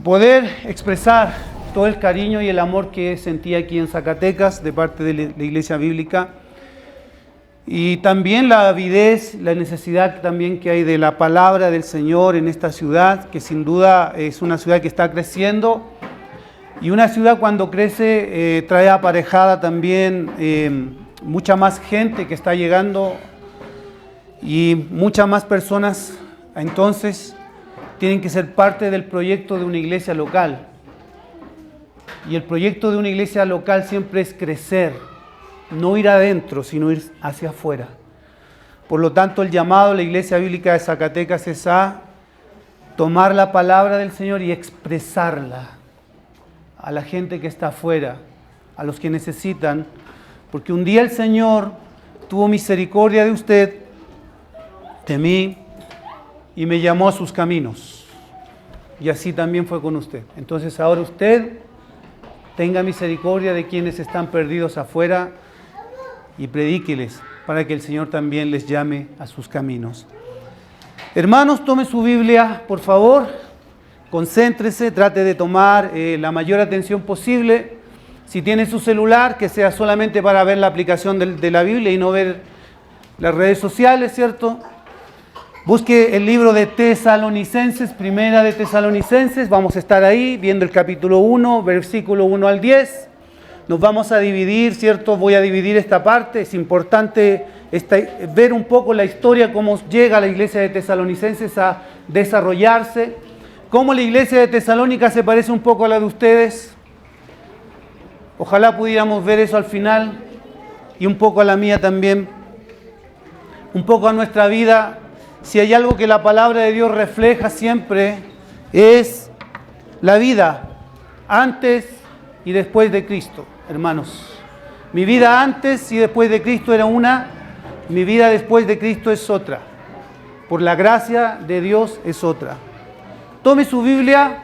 poder expresar todo el cariño y el amor que sentí aquí en Zacatecas de parte de la Iglesia Bíblica, y también la avidez, la necesidad también que hay de la palabra del Señor en esta ciudad, que sin duda es una ciudad que está creciendo, y una ciudad cuando crece trae aparejada también mucha más gente que está llegando y muchas más personas. Entonces tienen que ser parte del proyecto de una iglesia local. Y el proyecto de una iglesia local siempre es crecer, no ir adentro, sino ir hacia afuera. Por lo tanto, el llamado a la Iglesia Bíblica de Zacatecas es a tomar la palabra del Señor y expresarla a la gente que está afuera, a los que necesitan, porque un día el Señor tuvo misericordia de usted, de mí, y me llamó a sus caminos. Y así también fue con usted. Entonces ahora usted tenga misericordia de quienes están perdidos afuera y predíqueles para que el Señor también les llame a sus caminos. Hermanos, tome su Biblia, por favor, concéntrese, trate de tomar la mayor atención posible. Si tiene su celular, que sea solamente para ver la aplicación de la Biblia y no ver las redes sociales, ¿cierto? Busque el libro de Tesalonicenses, primera de Tesalonicenses, vamos a estar ahí viendo el capítulo 1, versículo 1 al 10. Nos vamos a dividir, ¿cierto? Voy a dividir esta parte. Es importante ver un poco la historia, cómo llega la iglesia de Tesalonicenses a desarrollarse, cómo la iglesia de Tesalónica se parece un poco a la de ustedes. Ojalá pudiéramos ver eso al final, y un poco a la mía también, un poco a nuestra vida. Si hay algo que la palabra de Dios refleja siempre, es la vida antes y después de Cristo, hermanos. Mi vida antes y después de Cristo era una, mi vida después de Cristo es otra. Por la gracia de Dios es otra. Tome su Biblia,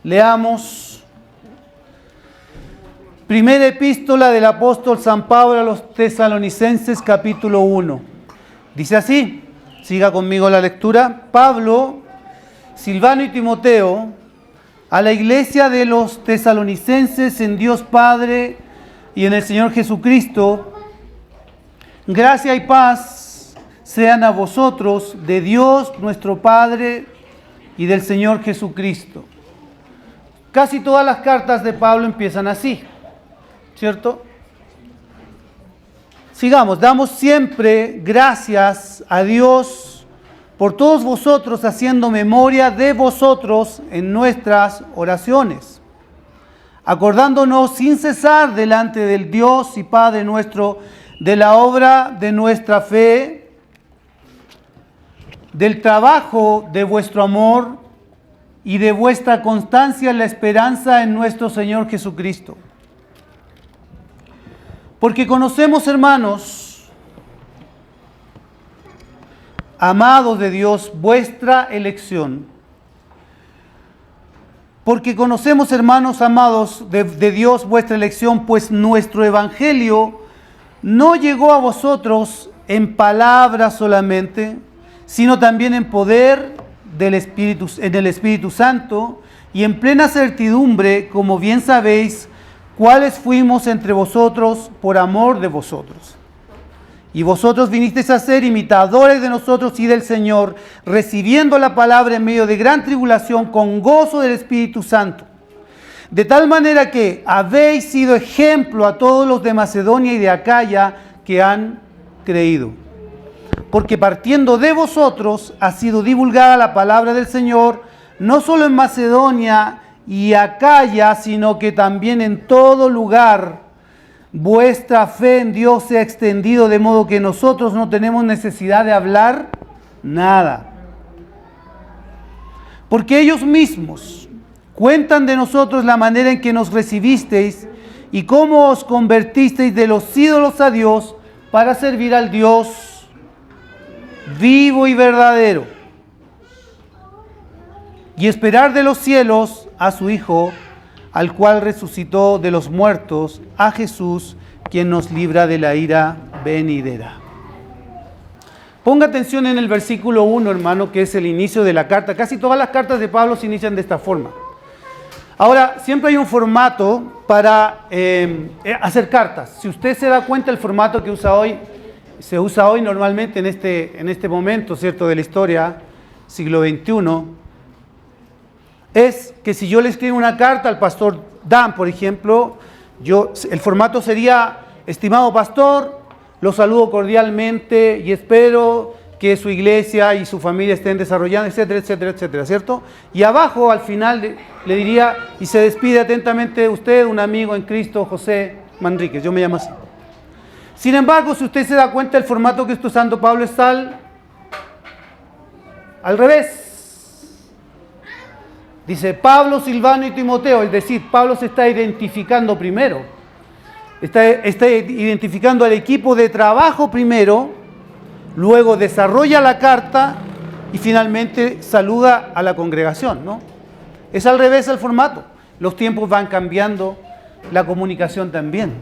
leamos. Primera epístola del apóstol San Pablo a los Tesalonicenses, capítulo 1. Dice así, siga conmigo la lectura. Pablo, Silvano y Timoteo, a la iglesia de los Tesalonicenses en Dios Padre y en el Señor Jesucristo, gracia y paz sean a vosotros de Dios nuestro Padre y del Señor Jesucristo. Casi todas las cartas de Pablo empiezan así, ¿cierto? Sigamos, damos siempre gracias a Dios por todos vosotros, haciendo memoria de vosotros en nuestras oraciones, acordándonos sin cesar delante del Dios y Padre nuestro de la obra de nuestra fe, del trabajo de vuestro amor y de vuestra constancia en la esperanza en nuestro Señor Jesucristo. Porque conocemos, hermanos, amados de Dios, vuestra elección. Porque conocemos, hermanos amados de Dios, vuestra elección, pues nuestro evangelio no llegó a vosotros en palabras solamente, sino también en poder del Espíritu, en el Espíritu Santo y en plena certidumbre, como bien sabéis, cuáles fuimos entre vosotros por amor de vosotros. Y vosotros vinisteis a ser imitadores de nosotros y del Señor, recibiendo la palabra en medio de gran tribulación con gozo del Espíritu Santo. De tal manera que habéis sido ejemplo a todos los de Macedonia y de Acaya que han creído. Porque partiendo de vosotros ha sido divulgada la palabra del Señor, no solo en Macedonia y Acaya, sino que también en todo lugar. Vuestra fe en Dios se ha extendido, de modo que nosotros no tenemos necesidad de hablar nada. Porque ellos mismos cuentan de nosotros la manera en que nos recibisteis y cómo os convertisteis de los ídolos a Dios para servir al Dios vivo y verdadero y esperar de los cielos a su Hijo, al cual resucitó de los muertos, a Jesús, quien nos libra de la ira venidera. Ponga atención en el versículo 1, hermano, que es el inicio de la carta. Casi todas las cartas de Pablo se inician de esta forma. Ahora, siempre hay un formato para hacer cartas. Si usted se da cuenta, el formato que se usa hoy normalmente en este momento, ¿cierto?, de la historia, siglo XXI, es que si yo le escribo una carta al pastor Dan, por ejemplo, el formato sería: estimado pastor, lo saludo cordialmente y espero que su iglesia y su familia estén desarrollando, etcétera, etcétera, etcétera, ¿cierto? Y abajo, al final, le diría: y se despide atentamente usted, un amigo en Cristo, José Manríquez. Yo me llamo así. Sin embargo, si usted se da cuenta, el formato que está usando Pablo está al revés. Dice Pablo, Silvano y Timoteo, es decir, Pablo se está identificando primero. Está identificando al equipo de trabajo primero, luego desarrolla la carta y finalmente saluda a la congregación, ¿no? Es al revés el formato. Los tiempos van cambiando, la comunicación también.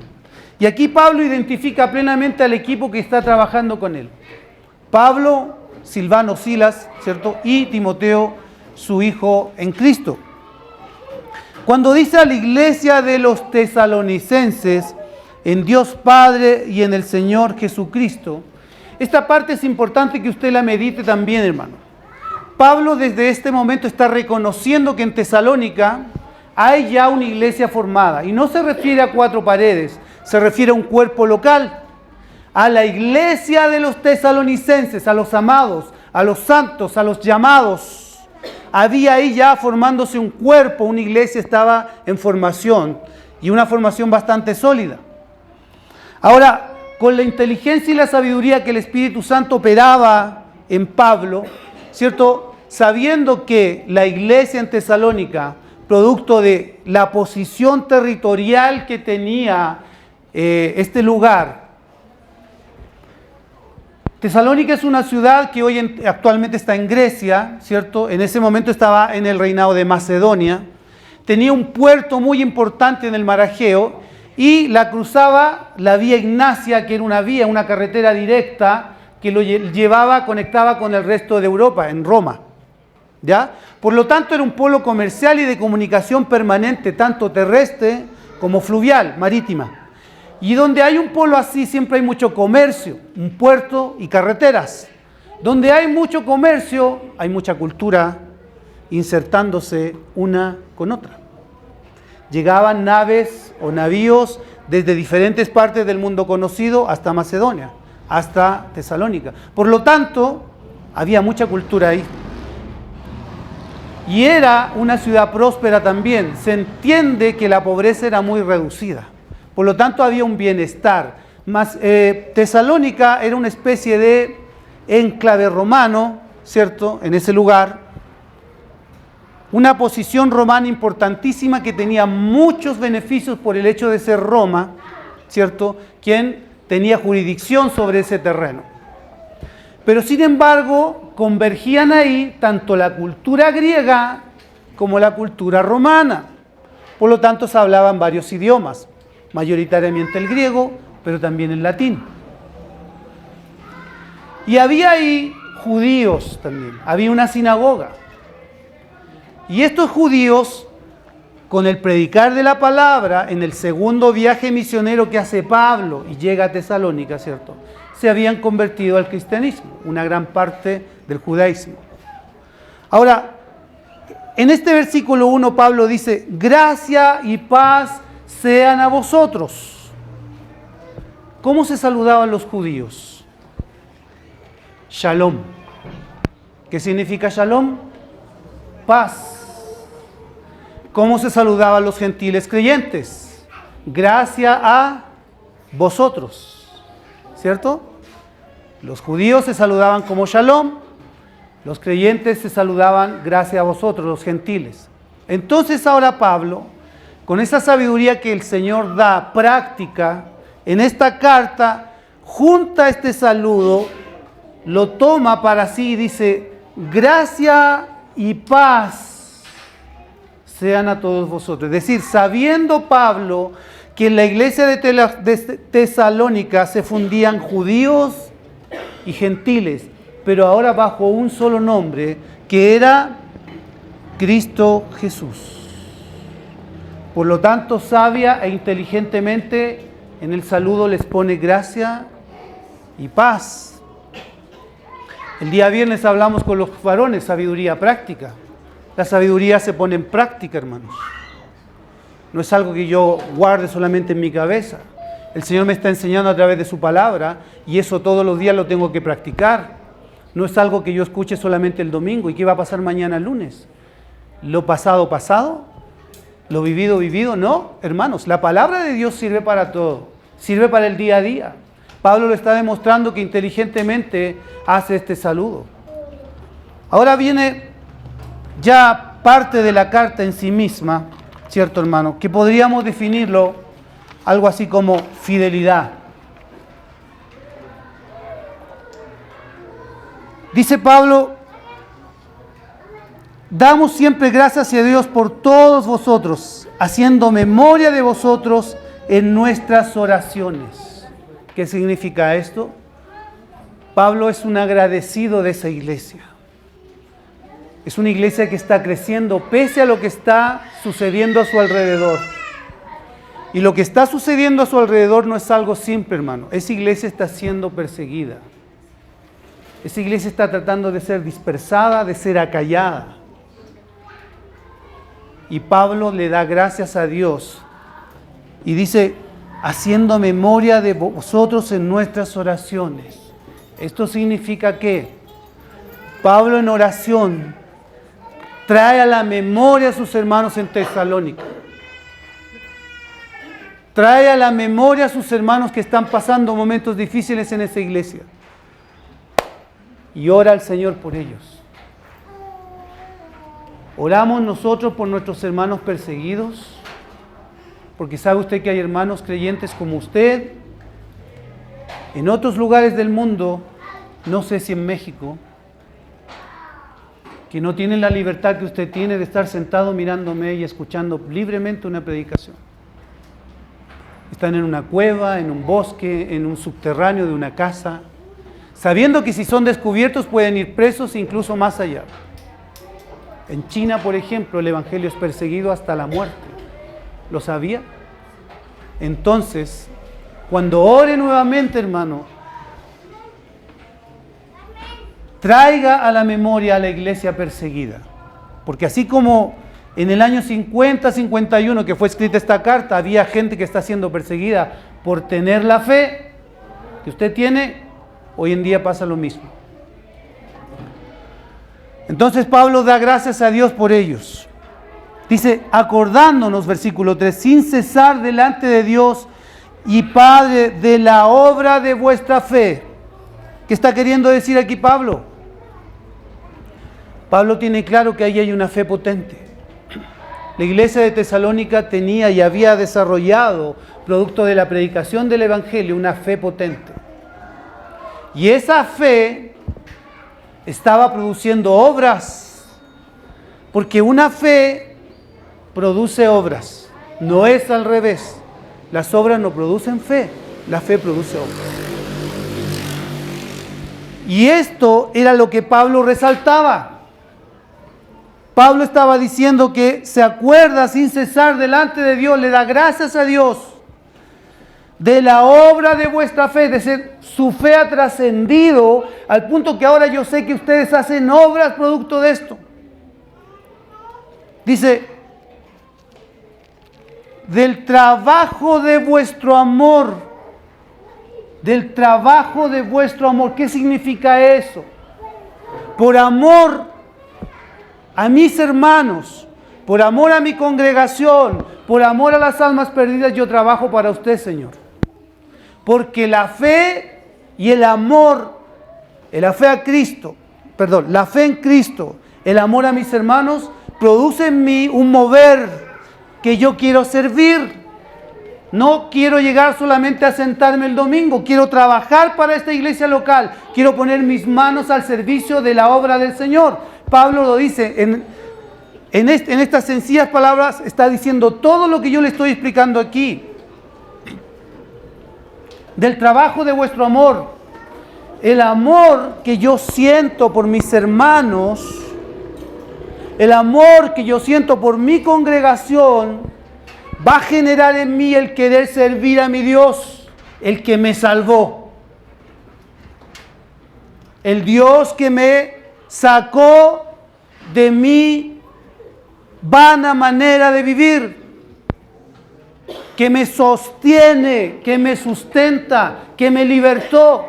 Y aquí Pablo identifica plenamente al equipo que está trabajando con él. Pablo, Silvano, Silas, ¿cierto? Y Timoteo, su hijo en Cristo. Cuando dice a la iglesia de los tesalonicenses, en Dios Padre y en el Señor Jesucristo, esta parte es importante que usted la medite también, hermano. Pablo desde este momento está reconociendo que en Tesalónica hay ya una iglesia formada. Y no se refiere a 4 paredes, se refiere a un cuerpo local. A la iglesia de los tesalonicenses, a los amados, a los santos, a los llamados. Había ahí ya formándose un cuerpo, una iglesia estaba en formación y una formación bastante sólida. Ahora, con la inteligencia y la sabiduría que el Espíritu Santo operaba en Pablo, ¿cierto? Sabiendo que la iglesia en Tesalónica, producto de la posición territorial que tenía este lugar, Tesalónica es una ciudad que actualmente está en Grecia, ¿cierto? En ese momento estaba en el reinado de Macedonia, tenía un puerto muy importante en el mar Egeo, y la cruzaba la vía Ignacia, que era una carretera directa que lo conectaba con el resto de Europa, en Roma. ¿Ya? Por lo tanto, era un polo comercial y de comunicación permanente, tanto terrestre como fluvial, marítima. Y donde hay un polo así, siempre hay mucho comercio, un puerto y carreteras. Donde hay mucho comercio, hay mucha cultura insertándose una con otra. Llegaban naves o navíos desde diferentes partes del mundo conocido hasta Macedonia, hasta Tesalónica. Por lo tanto, había mucha cultura ahí. Y era una ciudad próspera también. Se entiende que la pobreza era muy reducida. Por lo tanto, había un bienestar. Tesalónica era una especie de enclave romano, ¿cierto?, en ese lugar. Una posición romana importantísima que tenía muchos beneficios por el hecho de ser Roma, ¿cierto?, quien tenía jurisdicción sobre ese terreno. Pero sin embargo, convergían ahí tanto la cultura griega como la cultura romana. Por lo tanto, se hablaban varios idiomas, mayoritariamente el griego, pero también el latín. Y había ahí judíos también, había una sinagoga. Y estos judíos, con el predicar de la palabra, en el segundo viaje misionero que hace Pablo y llega a Tesalónica, ¿cierto?, se habían convertido al cristianismo, una gran parte del judaísmo. Ahora, en este versículo 1 Pablo dice: gracia y paz sean a vosotros. ¿Cómo se saludaban los judíos? Shalom. ¿Qué significa shalom? Paz. ¿Cómo se saludaban los gentiles creyentes? Gracia a vosotros. ¿Cierto? Los judíos se saludaban como shalom, los creyentes se saludaban gracia a vosotros, los gentiles. Entonces ahora Pablo, con esa sabiduría que el Señor da práctica, en esta carta, junta este saludo, lo toma para sí y dice: gracia y paz sean a todos vosotros. Es decir, sabiendo Pablo que en la iglesia de Tesalónica se fundían judíos y gentiles, pero ahora bajo un solo nombre, que era Cristo Jesús. Por lo tanto, sabia e inteligentemente en el saludo les pone gracia y paz. El día viernes hablamos con los varones, sabiduría práctica. La sabiduría se pone en práctica, hermanos. No es algo que yo guarde solamente en mi cabeza. El Señor me está enseñando a través de su palabra y eso todos los días lo tengo que practicar. No es algo que yo escuche solamente el domingo. ¿Y qué va a pasar mañana lunes? ¿Lo pasado, pasado? ¿Lo vivido, vivido? No, hermanos, la palabra de Dios sirve para todo. Sirve para el día a día. Pablo lo está demostrando que inteligentemente hace este saludo. Ahora viene ya parte de la carta en sí misma, ¿cierto, hermano? Que podríamos definirlo algo así como fidelidad. Dice Pablo: damos siempre gracias a Dios por todos vosotros, haciendo memoria de vosotros en nuestras oraciones. ¿Qué significa esto? Pablo es un agradecido de esa iglesia. Es una iglesia que está creciendo pese a lo que está sucediendo a su alrededor. Y lo que está sucediendo a su alrededor no es algo simple, hermano. Esa iglesia está siendo perseguida. Esa iglesia está tratando de ser dispersada, de ser acallada. Y Pablo le da gracias a Dios y dice: haciendo memoria de vosotros en nuestras oraciones. Esto significa que Pablo en oración trae a la memoria a sus hermanos en Tesalónica. Trae a la memoria a sus hermanos que están pasando momentos difíciles en esa iglesia. Y ora al Señor por ellos. Oramos nosotros por nuestros hermanos perseguidos, porque sabe usted que hay hermanos creyentes como usted en otros lugares del mundo, no sé si en México, que no tienen la libertad que usted tiene de estar sentado mirándome y escuchando libremente una predicación. Están en una cueva, en un bosque, en un subterráneo de una casa, sabiendo que si son descubiertos pueden ir presos incluso más allá. En China, por ejemplo, el evangelio es perseguido hasta la muerte. ¿Lo sabía? Entonces, cuando ore nuevamente, hermano, traiga a la memoria a la iglesia perseguida. Porque así como en el año 50-51 que fue escrita esta carta, había gente que está siendo perseguida por tener la fe que usted tiene, hoy en día pasa lo mismo. Entonces Pablo da gracias a Dios por ellos. Dice, acordándonos, versículo 3, sin cesar delante de Dios y Padre de la obra de vuestra fe. ¿Qué está queriendo decir aquí Pablo? Pablo tiene claro que ahí hay una fe potente. La iglesia de Tesalónica tenía y había desarrollado, producto de la predicación del Evangelio, una fe potente. Y esa fe estaba produciendo obras, porque una fe produce obras, no es al revés. Las obras no producen fe, la fe produce obras. Y esto era lo que Pablo resaltaba. Pablo estaba diciendo que se acuerda sin cesar delante de Dios, le da gracias a Dios de la obra de vuestra fe, de ser su fe ha trascendido al punto que ahora yo sé que ustedes hacen obras producto de esto. Dice, del trabajo de vuestro amor, del trabajo de vuestro amor. ¿Qué significa eso? Por amor a mis hermanos, por amor a mi congregación, por amor a las almas perdidas, yo trabajo para usted, Señor. Porque la fe y el amor, la fe en Cristo, el amor a mis hermanos, produce en mí un mover que yo quiero servir. No quiero llegar solamente a sentarme el domingo, quiero trabajar para esta iglesia local, quiero poner mis manos al servicio de la obra del Señor. Pablo lo dice en estas sencillas palabras, está diciendo todo lo que yo le estoy explicando aquí. Del trabajo de vuestro amor, el amor que yo siento por mis hermanos, el amor que yo siento por mi congregación, va a generar en mí el querer servir a mi Dios, el que me salvó. El Dios que me sacó de mi vana manera de vivir, que me sostiene, que me sustenta, que me libertó.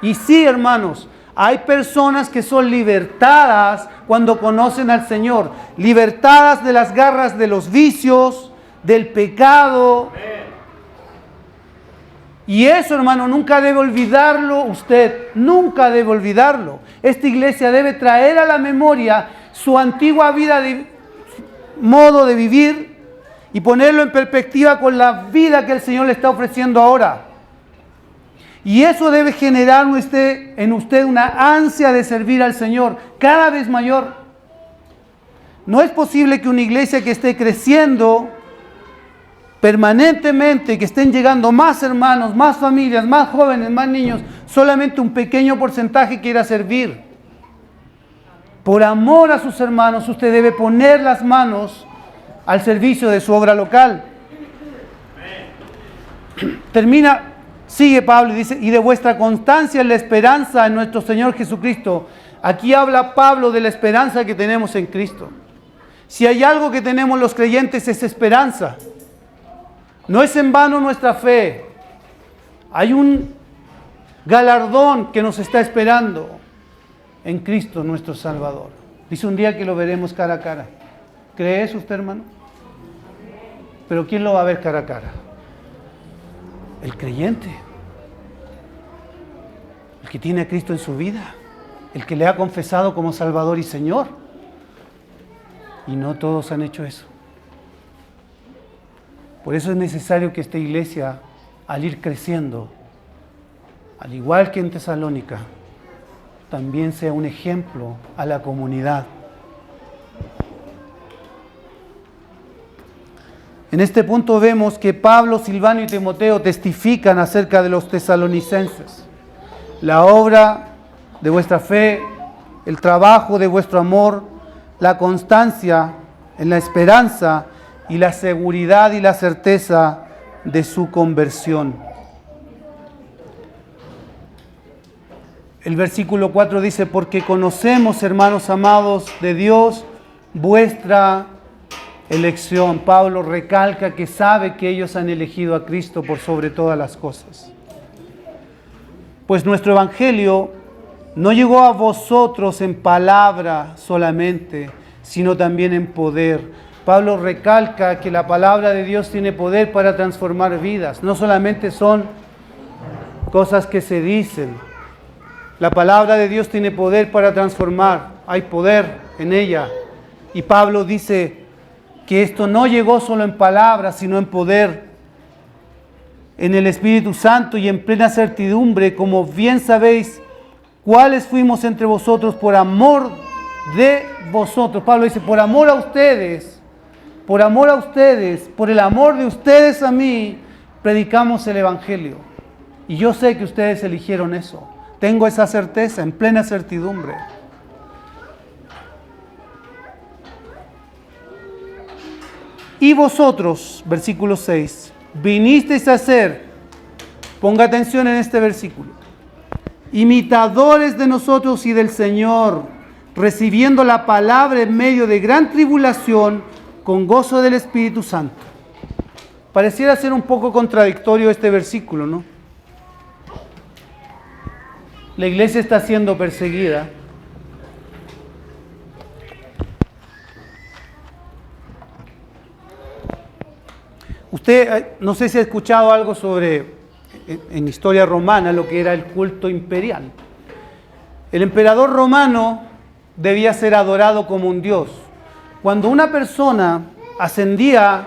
Y sí, hermanos, hay personas que son libertadas cuando conocen al Señor, libertadas de las garras de los vicios, del pecado. Y eso, hermano, nunca debe olvidarlo usted, nunca debe olvidarlo. Esta iglesia debe traer a la memoria su antigua vida, modo de vivir, y ponerlo en perspectiva con la vida que el Señor le está ofreciendo ahora. Y eso debe generar en usted una ansia de servir al Señor cada vez mayor. No es posible que una iglesia que esté creciendo permanentemente, que estén llegando más hermanos, más familias, más jóvenes, más niños, solamente un pequeño porcentaje quiera servir. Por amor a sus hermanos, usted debe poner las manos al servicio de su obra local. Sigue Pablo y dice, y de vuestra constancia en la esperanza en nuestro Señor Jesucristo. Aquí habla Pablo de la esperanza que tenemos en Cristo. Si hay algo que tenemos los creyentes es esperanza. No es en vano nuestra fe. Hay un galardón que nos está esperando en Cristo nuestro Salvador. Dice un día que lo veremos cara a cara. ¿Cree eso usted, hermano? Pero ¿quién lo va a ver cara a cara? El creyente. El que tiene a Cristo en su vida. El que le ha confesado como Salvador y Señor. Y no todos han hecho eso. Por eso es necesario que esta iglesia, al ir creciendo, al igual que en Tesalónica, también sea un ejemplo a la comunidad. En este punto vemos que Pablo, Silvano y Timoteo testifican acerca de los tesalonicenses. La obra de vuestra fe, el trabajo de vuestro amor, la constancia en la esperanza y la seguridad y la certeza de su conversión. El versículo 4 dice, porque conocemos, hermanos amados de Dios, vuestra elección. Pablo recalca que sabe que ellos han elegido a Cristo por sobre todas las cosas. Pues nuestro evangelio no llegó a vosotros en palabra solamente, sino también en poder. Pablo recalca que la palabra de Dios tiene poder para transformar vidas. No solamente son cosas que se dicen. La palabra de Dios tiene poder para transformar. Hay poder en ella. Y Pablo dice que esto no llegó solo en palabras, sino en poder, en el Espíritu Santo y en plena certidumbre, como bien sabéis, cuáles fuimos entre vosotros por amor de vosotros. Pablo dice, por amor a ustedes, por el amor de ustedes a mí, predicamos el Evangelio. Y yo sé que ustedes eligieron eso. Tengo esa certeza, en plena certidumbre. Y vosotros, versículo 6, vinisteis a ser, ponga atención en este versículo, imitadores de nosotros y del Señor, recibiendo la palabra en medio de gran tribulación, con gozo del Espíritu Santo. Pareciera ser un poco contradictorio este versículo, ¿no? La iglesia está siendo perseguida. Usted, no sé si ha escuchado algo sobre, en historia romana, lo que era el culto imperial. El emperador romano debía ser adorado como un dios. Cuando una persona ascendía,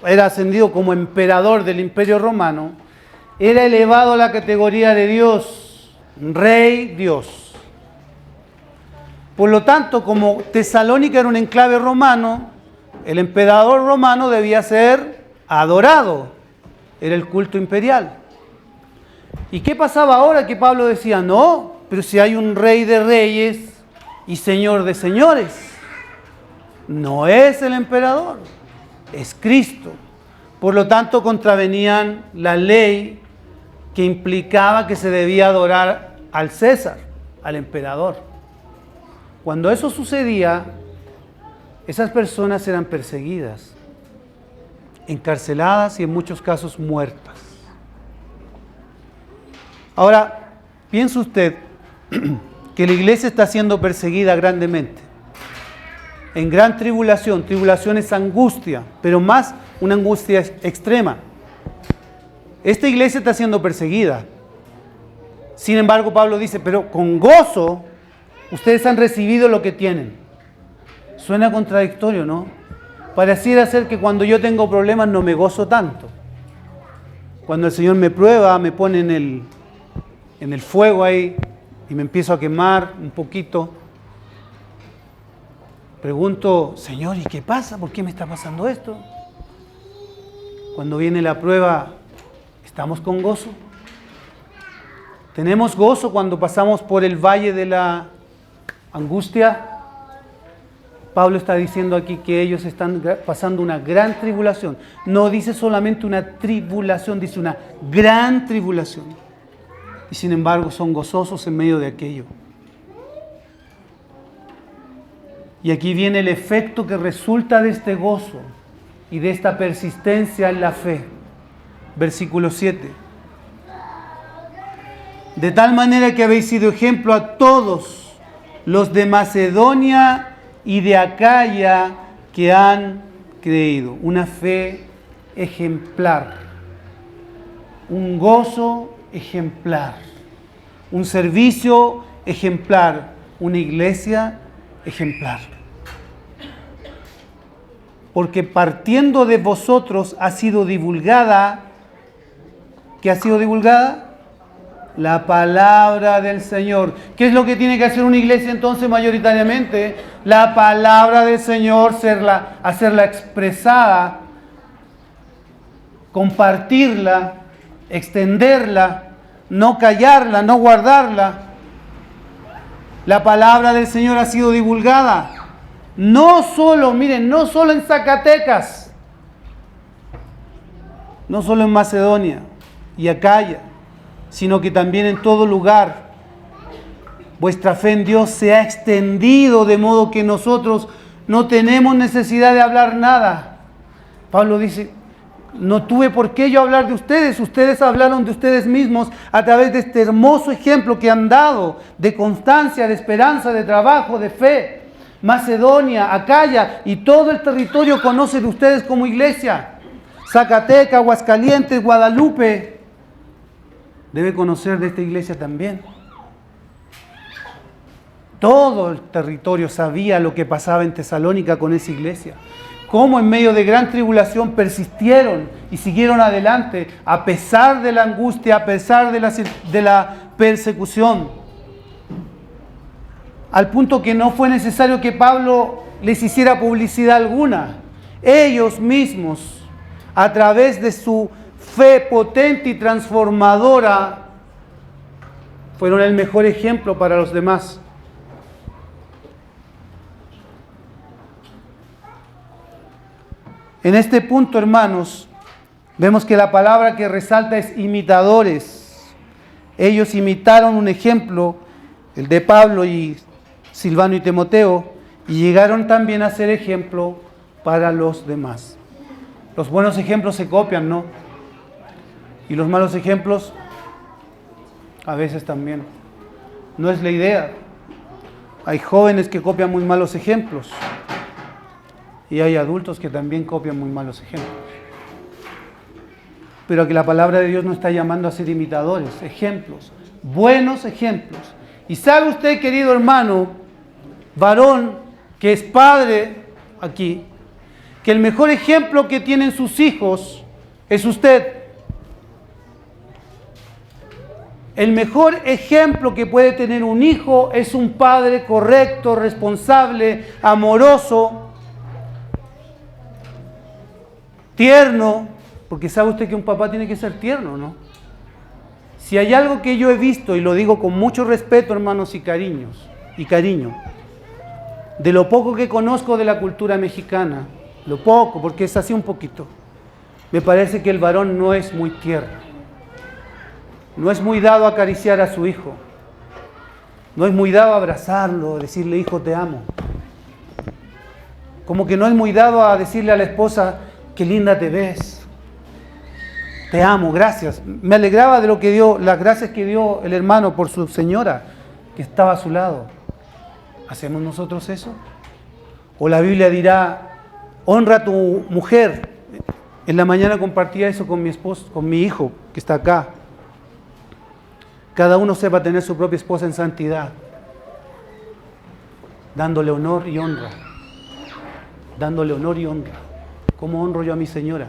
o era ascendido como emperador del Imperio Romano, era elevado a la categoría de Dios, Rey Dios. Por lo tanto, como Tesalónica era un enclave romano, el emperador romano debía ser adorado. Era el culto imperial. ¿Y qué pasaba ahora que Pablo decía, no, pero si hay un Rey de reyes y Señor de señores? No es el emperador. es Cristo. Por lo tanto, contravenían la ley que implicaba que se debía adorar al César, al emperador. Cuando eso sucedía, esas personas eran perseguidas, encarceladas y en muchos casos muertas. Ahora, piense usted que la iglesia está siendo perseguida grandemente. En gran tribulación. Tribulación es angustia, pero más una angustia extrema. Esta iglesia está siendo perseguida. Sin embargo, Pablo dice, pero con gozo ustedes han recibido lo que tienen. Suena contradictorio, ¿no? Pareciera ser que cuando yo tengo problemas no me gozo tanto. Cuando el Señor me prueba, me pone en el fuego ahí y me empiezo a quemar un poquito. Pregunto, Señor, ¿y qué pasa? ¿Por qué me está pasando esto? Cuando viene la prueba, ¿estamos con gozo? ¿Tenemos gozo cuando pasamos por el valle de la angustia? Pablo está diciendo aquí que ellos están pasando una gran tribulación. No dice solamente una tribulación, dice una gran tribulación. Y sin embargo son gozosos en medio de aquello. Y aquí viene el efecto que resulta de este gozo y de esta persistencia en la fe. Versículo 7. De tal manera que habéis sido ejemplo a todos los de Macedonia y de Acaya que han creído. Una fe ejemplar. Un gozo ejemplar. Un servicio ejemplar. Una iglesia ejemplar. Porque partiendo de vosotros ha sido divulgada. ¿Qué ha sido divulgada? La palabra del Señor. ¿Qué es lo que tiene que hacer una iglesia entonces mayoritariamente? La palabra del Señor, hacerla expresada, compartirla, extenderla, no callarla, no guardarla. La palabra del Señor ha sido divulgada. No solo, miren, no solo en Zacatecas, no solo en Macedonia y Acaya, sino que también en todo lugar. Vuestra fe en Dios se ha extendido de modo que nosotros no tenemos necesidad de hablar nada. Pablo dice, no tuve por qué yo hablar de ustedes, ustedes hablaron de ustedes mismos a través de este hermoso ejemplo que han dado de constancia, de esperanza, de trabajo, de fe. Macedonia, Acaya y todo el territorio conoce de ustedes como iglesia. Zacatecas, Aguascalientes, Guadalupe. Debe conocer de esta iglesia también. Todo el territorio sabía lo que pasaba en Tesalónica con esa iglesia. Cómo en medio de gran tribulación persistieron y siguieron adelante a pesar de la angustia, a pesar de la persecución. Al punto que no fue necesario que Pablo les hiciera publicidad alguna. Ellos mismos, a través de su fe potente y transformadora, fueron el mejor ejemplo para los demás. En este punto, hermanos, vemos que la palabra que resalta es imitadores. Ellos imitaron un ejemplo, el de Pablo y Silvano y Timoteo, y llegaron también a ser ejemplo para los demás. Los buenos ejemplos se copian, ¿no? Y los malos ejemplos, a veces también. No es la idea. Hay jóvenes que copian muy malos ejemplos. Y hay adultos que también copian muy malos ejemplos. Pero que la palabra de Dios nos está llamando a ser imitadores, ejemplos, buenos ejemplos. Y sabe usted, querido hermano, varón, que es padre aquí, que el mejor ejemplo que tienen sus hijos es usted. El mejor ejemplo que puede tener un hijo es un padre correcto, responsable, amoroso, tierno, porque sabe usted que un papá tiene que ser tierno, ¿no? Si hay algo que yo he visto, y lo digo con mucho respeto, hermanos, y cariño, de lo poco que conozco de la cultura mexicana, lo poco, porque es así un poquito. Me parece que el varón no es muy tierno, no es muy dado a acariciar a su hijo, no es muy dado a abrazarlo, a decirle, hijo, te amo. Como que no es muy dado a decirle a la esposa, qué linda te ves, te amo, gracias. Me alegraba de lo que dio, las gracias que dio el hermano por su señora que estaba a su lado. ¿Hacemos nosotros eso? O la Biblia dirá, honra a tu mujer. En la mañana compartía eso con mi esposo, con mi hijo que está acá. Cada uno sepa tener su propia esposa en santidad, dándole honor y honra. Dándole honor y honra. ¿Cómo honro yo a mi señora?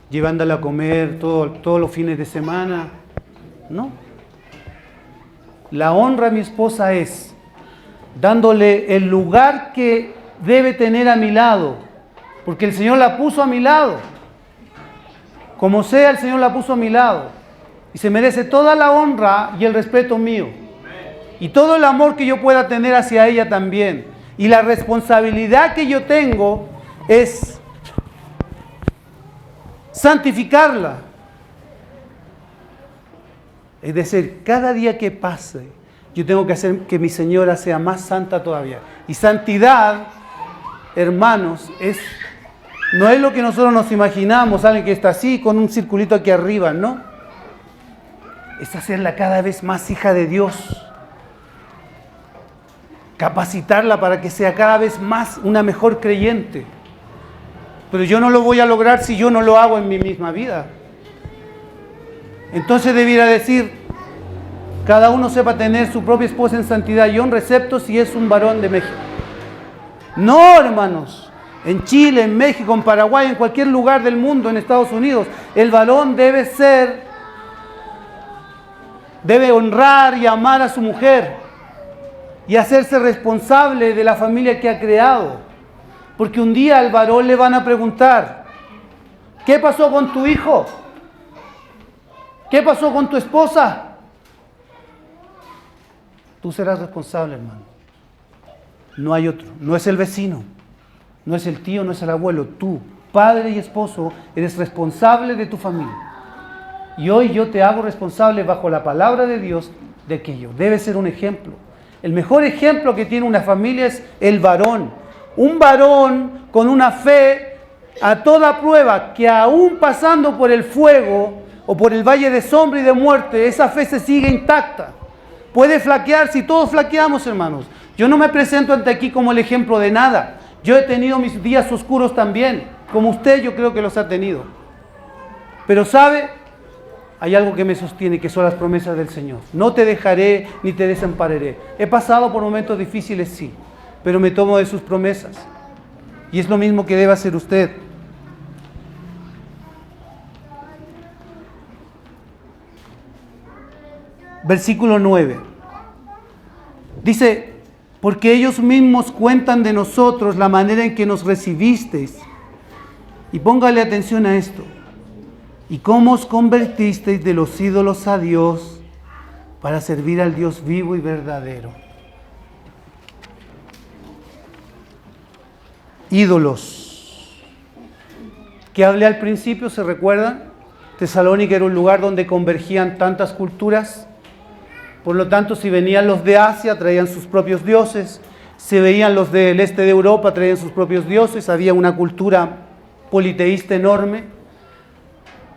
Llevándola a comer todos los fines de semana. No. La honra a mi esposa es dándole el lugar que debe tener a mi lado, porque el Señor la puso a mi lado. Como sea, el Señor la puso a mi lado y se merece toda la honra y el respeto mío y todo el amor que yo pueda tener hacia ella también. Y la responsabilidad que yo tengo es santificarla. Es decir, cada día que pase, yo tengo que hacer que mi señora sea más santa todavía. Y santidad, hermanos, no es lo que nosotros nos imaginamos, alguien que está así con un circulito aquí arriba, ¿no? Es hacerla cada vez más hija de Dios. Capacitarla para que sea cada vez más una mejor creyente. Pero yo no lo voy a lograr si yo no lo hago en mi misma vida. Entonces debiera decir, cada uno sepa tener su propia esposa en santidad y honra, excepto si es un varón de México. No, hermanos, en Chile, en México, en Paraguay, en cualquier lugar del mundo, en Estados Unidos, el varón debe honrar y amar a su mujer y hacerse responsable de la familia que ha creado. Porque un día al varón le van a preguntar, ¿qué pasó con tu hijo? ¿Qué pasó con tu esposa? Tú serás responsable, hermano. No hay otro. No es el vecino, no es el tío, no es el abuelo. Tú, padre y esposo, eres responsable de tu familia. Y hoy yo te hago responsable bajo la palabra de Dios de aquello. Debe ser un ejemplo. El mejor ejemplo que tiene una familia es el varón. Un varón con una fe a toda prueba, que aún pasando por el fuego o por el valle de sombra y de muerte, esa fe se sigue intacta. Puede flaquear, si todos flaqueamos, hermanos. Yo no me presento ante aquí como el ejemplo de nada. Yo he tenido mis días oscuros también, como usted yo creo que los ha tenido. Pero ¿sabe? Hay algo que me sostiene, que son las promesas del Señor. No te dejaré ni te desampararé. He pasado por momentos difíciles, sí, pero me tomo de sus promesas. Y es lo mismo que debe hacer usted. Versículo 9. Dice, porque ellos mismos cuentan de nosotros la manera en que nos recibisteis. Y póngale atención a esto. Y cómo os convertisteis de los ídolos a Dios para servir al Dios vivo y verdadero. Ídolos. Que hablé al principio, ¿se recuerdan? Tesalónica era un lugar donde convergían tantas culturas. Por lo tanto, si venían los de Asia, traían sus propios dioses. Si veían los del este de Europa, traían sus propios dioses. Había una cultura politeísta enorme.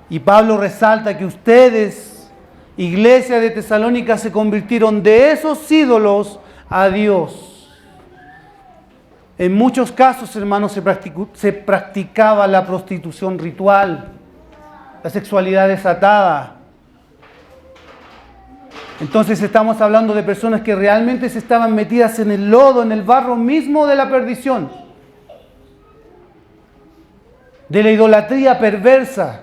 Y Pablo resalta que ustedes, iglesia de Tesalónica, se convirtieron de esos ídolos a Dios. En muchos casos, hermanos, se practicaba la prostitución ritual, la sexualidad desatada. Entonces estamos hablando de personas que realmente se estaban metidas en el lodo, en el barro mismo de la perdición, de la idolatría perversa.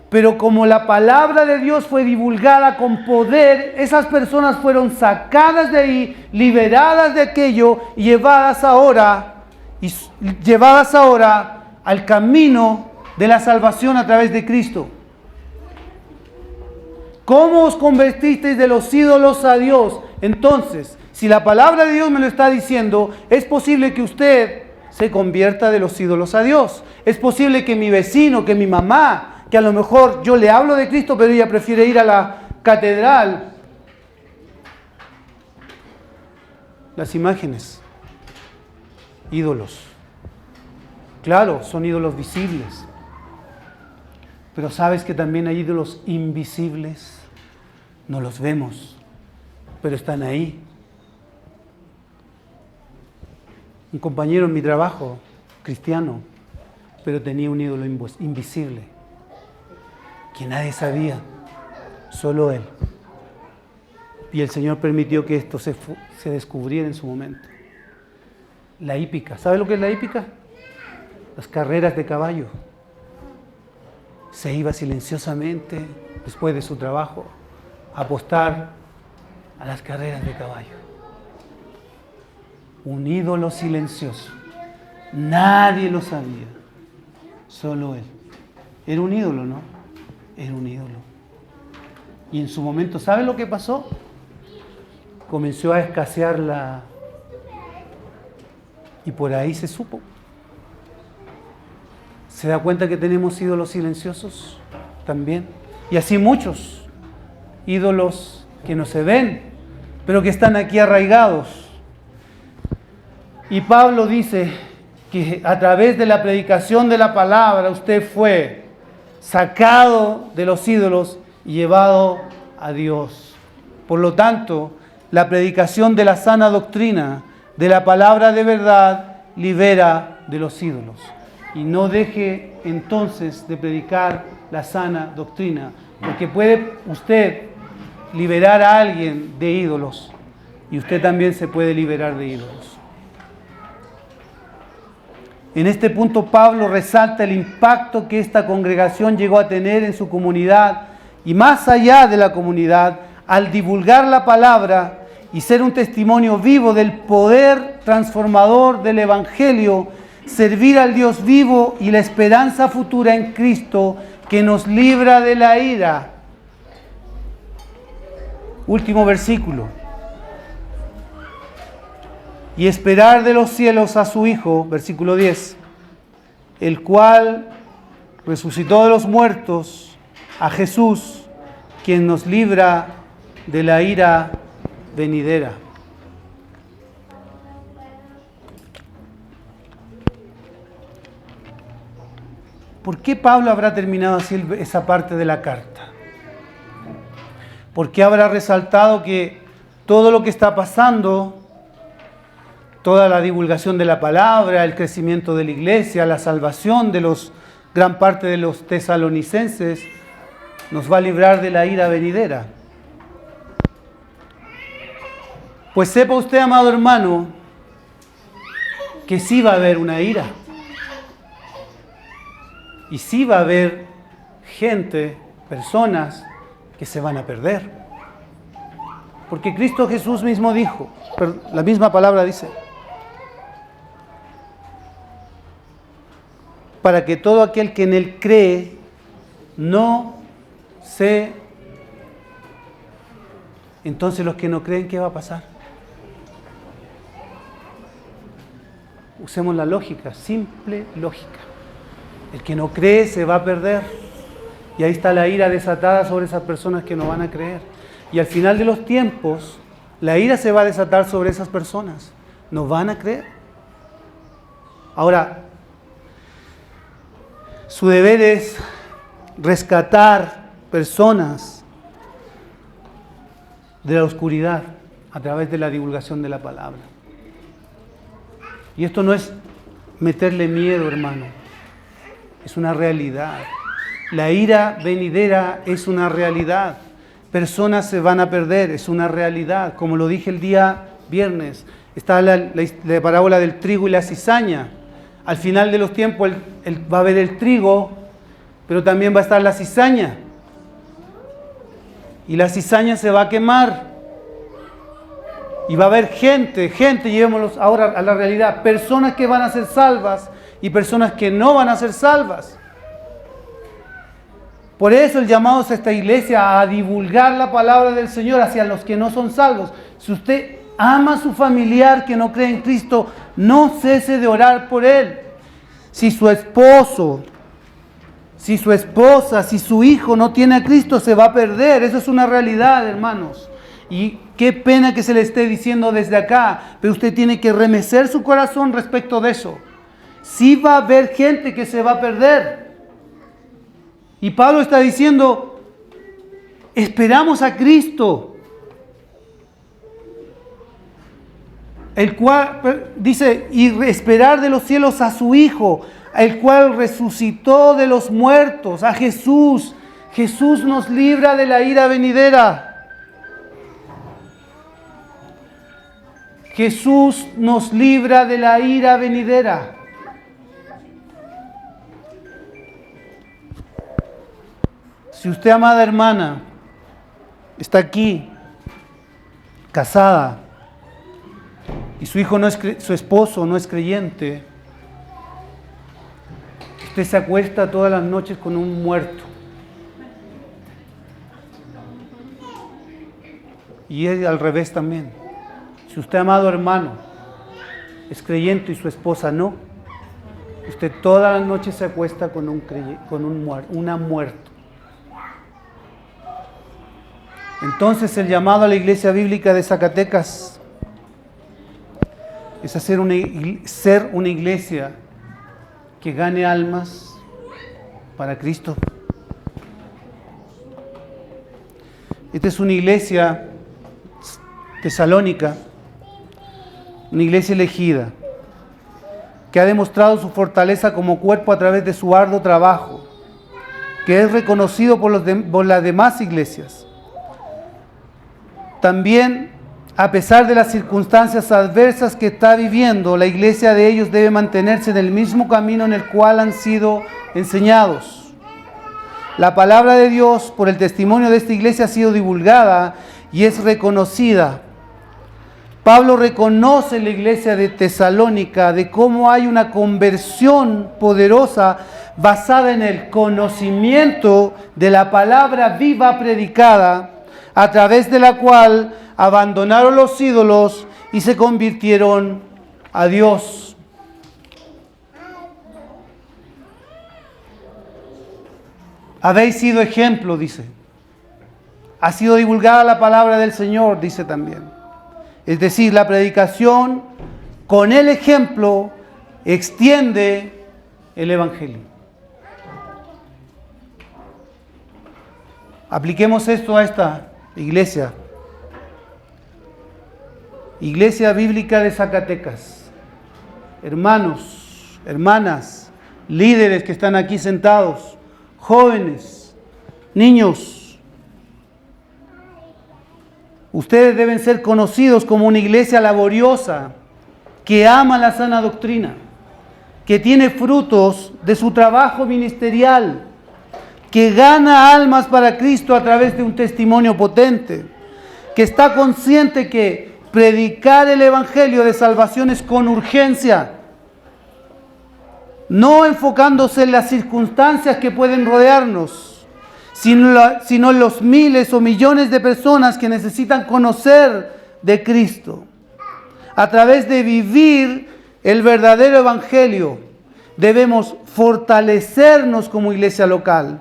Pero como la palabra de Dios fue divulgada con poder, esas personas fueron sacadas de ahí, liberadas de aquello y llevadas ahora al camino de la salvación a través de Cristo. ¿Cómo os convertisteis de los ídolos a Dios? Entonces, si la palabra de Dios me lo está diciendo, es posible que usted se convierta de los ídolos a Dios. Es posible que mi vecino, que mi mamá, que a lo mejor yo le hablo de Cristo, pero ella prefiere ir a la catedral. Las imágenes, ídolos. Claro, son ídolos visibles. Pero ¿sabes que también hay ídolos invisibles? No los vemos, pero están ahí. Un compañero en mi trabajo, cristiano, pero tenía un ídolo invisible, que nadie sabía, solo él. Y el Señor permitió que esto se descubriera en su momento. La hípica. ¿Sabe lo que es la hípica? Las carreras de caballo. Se iba silenciosamente, después de su trabajo, a apostar a las carreras de caballo. Un ídolo silencioso. Nadie lo sabía, solo él. Era un ídolo, ¿no? Era un ídolo. Y en su momento, ¿sabe lo que pasó? Comenzó a escasear y por ahí se supo. ¿Se da cuenta que tenemos ídolos silenciosos también? Y así muchos ídolos que no se ven, pero que están aquí arraigados. Y Pablo dice que a través de la predicación de la palabra usted fue sacado de los ídolos y llevado a Dios. Por lo tanto, la predicación de la sana doctrina, de la palabra de verdad, libera de los ídolos. Y no deje entonces de predicar la sana doctrina, porque puede usted liberar a alguien de ídolos y usted también se puede liberar de ídolos. En este punto Pablo resalta el impacto que esta congregación llegó a tener en su comunidad y más allá de la comunidad al divulgar la palabra y ser un testimonio vivo del poder transformador del Evangelio, servir al Dios vivo y la esperanza futura en Cristo que nos libra de la ira. Último versículo. Y esperar de los cielos a su Hijo, versículo 10, el cual resucitó de los muertos, a Jesús, quien nos libra de la ira venidera. ¿Por qué Pablo habrá terminado así esa parte de la carta? ¿Por qué habrá resaltado que todo lo que está pasando, toda la divulgación de la palabra, el crecimiento de la iglesia, la salvación de gran parte de los tesalonicenses, nos va a librar de la ira venidera? Pues sepa usted, amado hermano, que sí va a haber una ira. Y sí va a haber gente, personas que se van a perder. Porque Cristo Jesús mismo dijo, la misma palabra dice, para que todo aquel que en Él cree no se... Entonces los que no creen, ¿qué va a pasar? Usemos la lógica, simple lógica. El que no cree se va a perder. Y ahí está la ira desatada sobre esas personas que no van a creer. Y al final de los tiempos, la ira se va a desatar sobre esas personas. No van a creer. Ahora, su deber es rescatar personas de la oscuridad a través de la divulgación de la palabra. Y esto no es meterle miedo, hermano. Es una realidad. La ira venidera es una realidad. Personas se van a perder, es una realidad. Como lo dije el día viernes, está la parábola del trigo y la cizaña. Al final de los tiempos va a haber el trigo, pero también va a estar la cizaña. Y la cizaña se va a quemar. Y va a haber gente, llevémoslos ahora a la realidad, personas que van a ser salvas y personas que no van a ser salvas. Por eso el llamado a esta iglesia a divulgar la palabra del Señor hacia los que no son salvos. Si usted ama a su familiar que no cree en Cristo, no cese de orar por él. Si su esposo, si su esposa, si su hijo no tiene a Cristo, se va a perder. Eso es una realidad, hermanos. Y qué pena que se le esté diciendo desde acá, pero usted tiene que remecer su corazón respecto de eso. Sí va a haber gente que se va a perder. Y Pablo está diciendo, esperamos a Cristo, el cual, dice, y esperar de los cielos a su Hijo, el cual resucitó de los muertos, a Jesús. Jesús nos libra de la ira venidera. Jesús nos libra de la ira venidera. Si usted, amada hermana, está aquí, casada, y su hijo su esposo no es creyente, usted se acuesta todas las noches con un muerto. Y es al revés también. Si usted, amado hermano, es creyente y su esposa no, usted todas las noches se acuesta con una muerto. Entonces el llamado a la iglesia bíblica de Zacatecas es ser una iglesia que gane almas para Cristo. Esta es una iglesia tesalónica, una iglesia elegida, que ha demostrado su fortaleza como cuerpo a través de su arduo trabajo, que es reconocido por las demás iglesias. También, a pesar de las circunstancias adversas que está viviendo, la iglesia de ellos debe mantenerse en el mismo camino en el cual han sido enseñados. La palabra de Dios, por el testimonio de esta iglesia, ha sido divulgada y es reconocida. Pablo reconoce en la iglesia de Tesalónica de cómo hay una conversión poderosa basada en el conocimiento de la palabra viva predicada, a través de la cual abandonaron los ídolos y se convirtieron a Dios. Habéis sido ejemplo, dice. Ha sido divulgada la palabra del Señor, dice también. Es decir, la predicación con el ejemplo extiende el Evangelio. Apliquemos esto a esta iglesia. Iglesia Bíblica de Zacatecas. Hermanos, hermanas, líderes que están aquí sentados, jóvenes, niños. Ustedes deben ser conocidos como una iglesia laboriosa, que ama la sana doctrina, que tiene frutos de su trabajo ministerial, que gana almas para Cristo a través de un testimonio potente, que está consciente que predicar el Evangelio de salvación es con urgencia, no enfocándose en las circunstancias que pueden rodearnos, sino en los miles o millones de personas que necesitan conocer de Cristo. A través de vivir el verdadero Evangelio, debemos fortalecernos como iglesia local,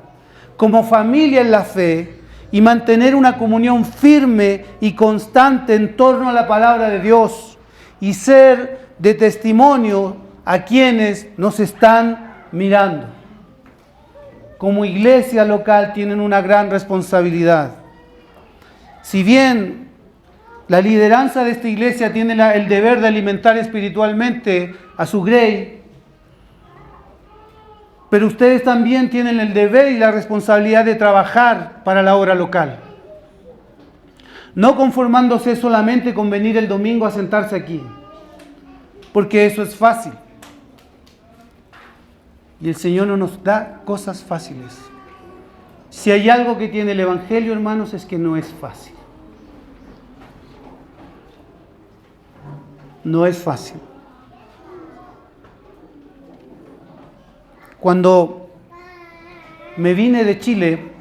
como familia en la fe, y mantener una comunión firme y constante en torno a la palabra de Dios y ser de testimonio a quienes nos están mirando. Como iglesia local tienen una gran responsabilidad. Si bien la lideranza de esta iglesia tiene el deber de alimentar espiritualmente a su grey, pero ustedes también tienen el deber y la responsabilidad de trabajar para la obra local. No conformándose solamente con venir el domingo a sentarse aquí, porque eso es fácil. Y el Señor no nos da cosas fáciles. Si hay algo que tiene el Evangelio, hermanos, es que no es fácil. No es fácil. Cuando me vine de Chile,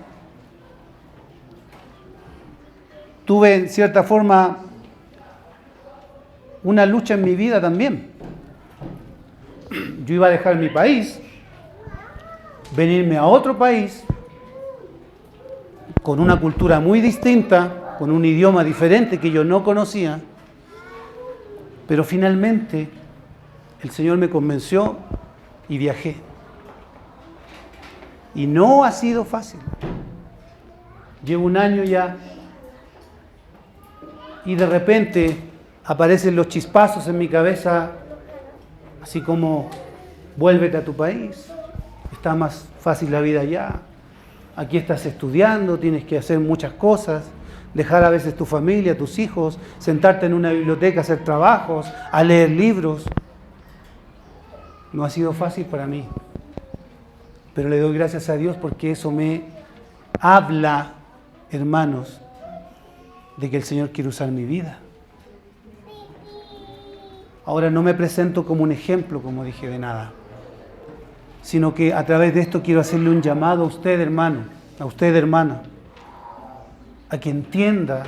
tuve en cierta forma una lucha en mi vida también. Yo iba a dejar mi país, venirme a otro país, con una cultura muy distinta, con un idioma diferente que yo no conocía, pero finalmente el Señor me convenció y viajé. Y no ha sido fácil. Llevo un año ya y de repente aparecen los chispazos en mi cabeza, así como vuélvete a tu país, está más fácil la vida allá. Aquí estás estudiando, tienes que hacer muchas cosas, dejar a veces tu familia, tus hijos, sentarte en una biblioteca a hacer trabajos, a leer libros. No ha sido fácil para mí, pero le doy gracias a Dios porque eso me habla, hermanos, de que el Señor quiere usar mi vida. Ahora no me presento como un ejemplo, como dije, de nada, sino que a través de esto quiero hacerle un llamado a usted, hermano, a usted, hermana, a que entienda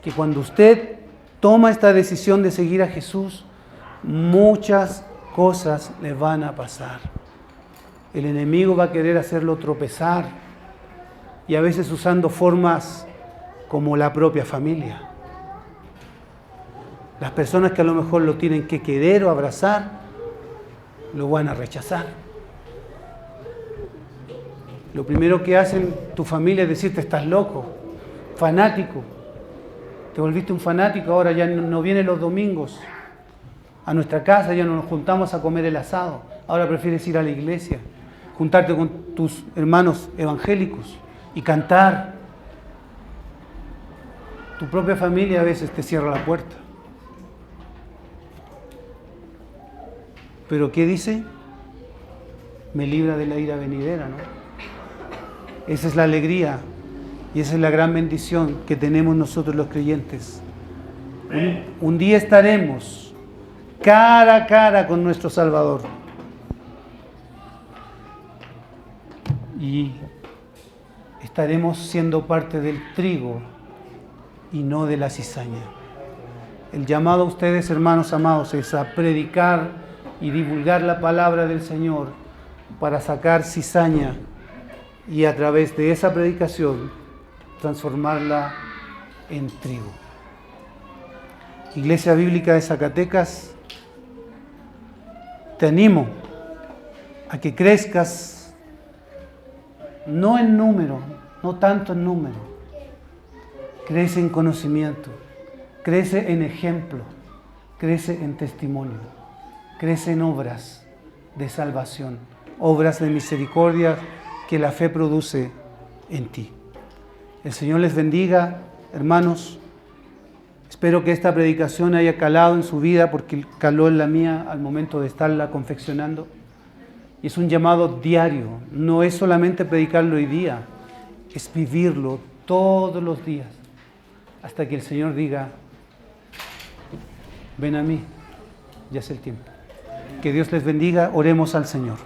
que cuando usted toma esta decisión de seguir a Jesús, muchas cosas le van a pasar. El enemigo va a querer hacerlo tropezar y a veces usando formas como la propia familia. Las personas que a lo mejor lo tienen que querer o abrazar, lo van a rechazar. Lo primero que hacen tu familia es decirte: estás loco, fanático, te volviste un fanático, ahora ya no vienes los domingos a nuestra casa, ya no nos juntamos a comer el asado, ahora prefieres ir a la iglesia, juntarte con tus hermanos evangélicos y cantar. Tu propia familia a veces te cierra la puerta. Pero ¿qué dice? Me libra de la ira venidera, ¿no? Esa es la alegría y esa es la gran bendición que tenemos nosotros los creyentes. Un día estaremos cara a cara con nuestro Salvador. Y estaremos siendo parte del trigo y no de la cizaña. El llamado a ustedes, hermanos amados, es a predicar y divulgar la palabra del Señor para sacar cizaña y a través de esa predicación transformarla en trigo. Iglesia Bíblica de Zacatecas, te animo a que crezcas, no en número, no tanto en número, crece en conocimiento, crece en ejemplo, crece en testimonio, crece en obras de salvación, obras de misericordia que la fe produce en ti. El Señor les bendiga, hermanos. Espero que esta predicación haya calado en su vida, porque caló en la mía al momento de estarla confeccionando. Y es un llamado diario, no es solamente predicarlo hoy día, es vivirlo todos los días, hasta que el Señor diga: ven a mí, ya es el tiempo. Que Dios les bendiga, oremos al Señor.